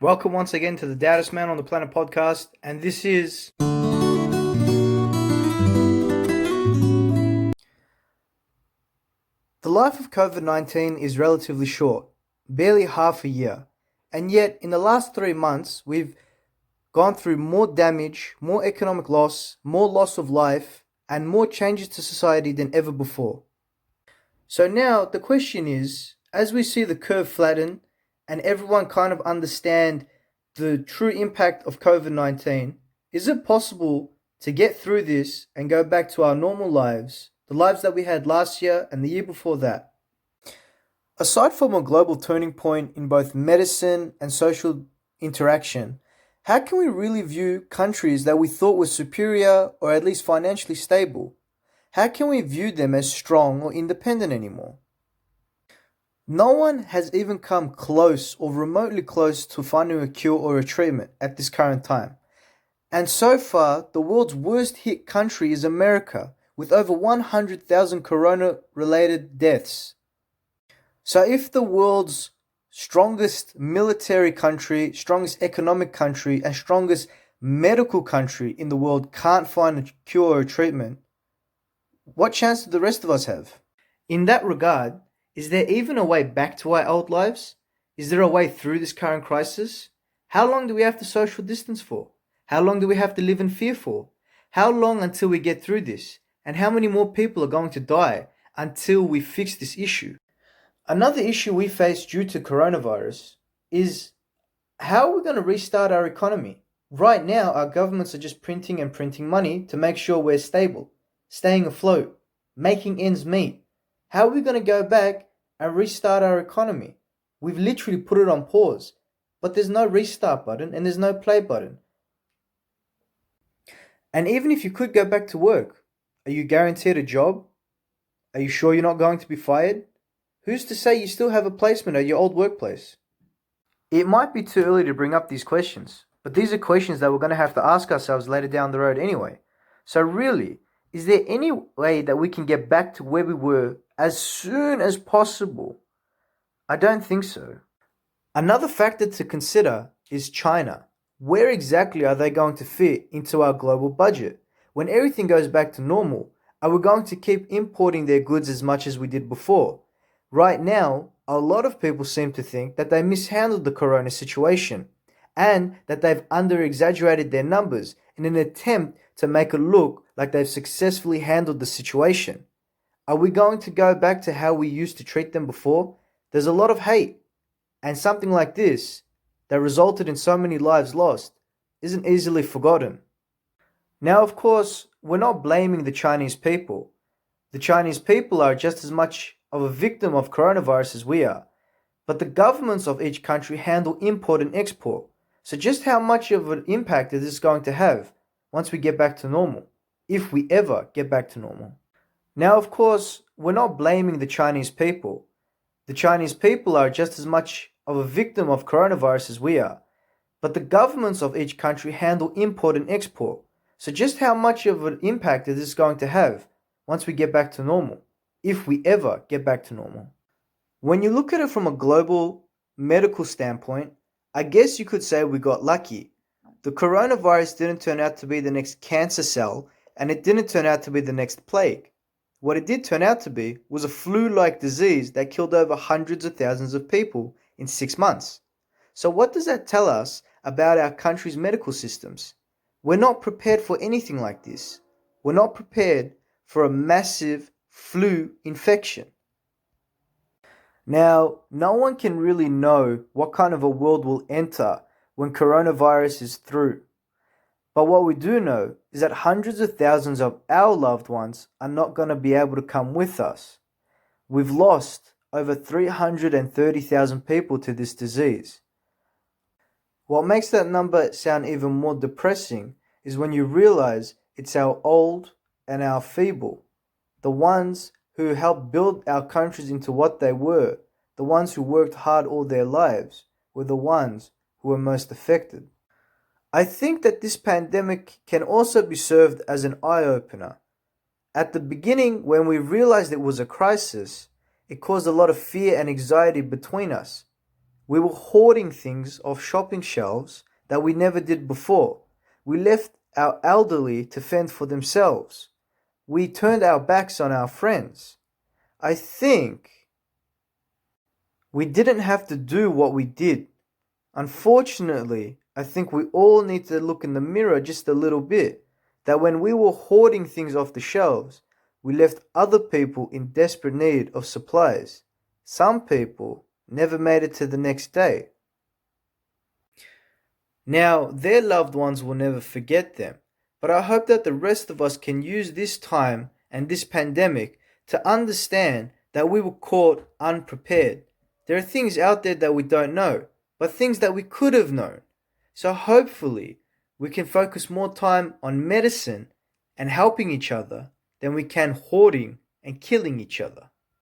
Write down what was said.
Welcome once again to the Doubtest Man on the Planet podcast, and this is the life of COVID-19 is relatively short, barely half a year, and yet in the last 3 months we've gone through more damage, more economic loss, more loss of life, and more changes to society than ever before. So now the question is, as we see the curve flatten and everyone kind of understand the true impact of COVID-19, is it possible to get through this and go back to our normal lives, the lives that we had last year and the year before that? Aside from a global turning point in both medicine and social interaction, how can we really view countries that we thought were superior or at least financially stable? How can we view them as strong or independent anymore? No one has even come close or remotely close to finding a cure or a treatment at this current time. And so far, the world's worst hit country is America, with over 100,000 corona-related deaths. So if the world's strongest military country, strongest economic country, and strongest medical country in the world can't find a cure or a treatment, what chance do the rest of us have? In that regard, is there even a way back to our old lives? Is there a way through this current crisis? How long do we have to social distance for? How long do we have to live in fear for? How long until we get through this? And how many more people are going to die until we fix this issue? Another issue we face due to coronavirus is how are we going to restart our economy? Right now, our governments are just printing and printing money to make sure we're stable, staying afloat, making ends meet. How are we going to go back and restart our economy? We've literally put it on pause, but there's no restart button and there's no play button. And even if you could go back to work, are you guaranteed a job? Are you sure you're not going to be fired? Who's to say you still have a placement at your old workplace? It might be too early to bring up these questions, but these are questions that we're going to have to ask ourselves later down the road anyway. So really, is there any way that we can get back to where we were as soon as possible? I don't think so. Another factor to consider is China. Where exactly are they going to fit into our global budget? When everything goes back to normal, are we going to keep importing their goods as much as we did before? Right now, a lot of people seem to think that they mishandled the corona situation and that they've under-exaggerated their numbers in an attempt to make it look like they've successfully handled the situation. Are we going to go back to how we used to treat them before? There's a lot of hate, and something like this that resulted in so many lives lost isn't easily forgotten. Now, of course, we're not blaming the Chinese people. The Chinese people are just as much of a victim of coronavirus as we are, but the governments of each country handle import and export. So just how much of an impact is this going to have once we get back to normal, if we ever get back to normal? Now, of course, we're not blaming the Chinese people. The Chinese people are just as much of a victim of coronavirus as we are, but the governments of each country handle import and export. So just how much of an impact is this going to have once we get back to normal, if we ever get back to normal? When you look at it from a global medical standpoint, I guess you could say we got lucky. The coronavirus didn't turn out to be the next cancer cell, and it didn't turn out to be the next plague. What it did turn out to be was a flu-like disease that killed over hundreds of thousands of people in 6 months. So what does that tell us about our country's medical systems? We're not prepared for anything like this. We're not prepared for a massive flu infection. Now, no one can really know what kind of a world we'll enter when coronavirus is through. But what we do know is that hundreds of thousands of our loved ones are not going to be able to come with us. We've lost over 330,000 people to this disease. What makes that number sound even more depressing is when you realize it's our old and our feeble, the ones who helped build our countries into what they were, the ones who worked hard all their lives, were the ones who were most affected. I think that this pandemic can also be served as an eye-opener. At the beginning, when we realized it was a crisis, it caused a lot of fear and anxiety between us. We were hoarding things off shopping shelves that we never did before. We left our elderly to fend for themselves. We turned our backs on our friends. I think we didn't have to do what we did. Unfortunately, I think we all need to look in the mirror just a little bit. That when we were hoarding things off the shelves, we left other people in desperate need of supplies. Some people never made it to the next day. Now, their loved ones will never forget them, but I hope that the rest of us can use this time and this pandemic to understand that we were caught unprepared. There are things out there that we don't know, but things that we could have known. So hopefully, we can focus more time on medicine and helping each other than we can hoarding and killing each other.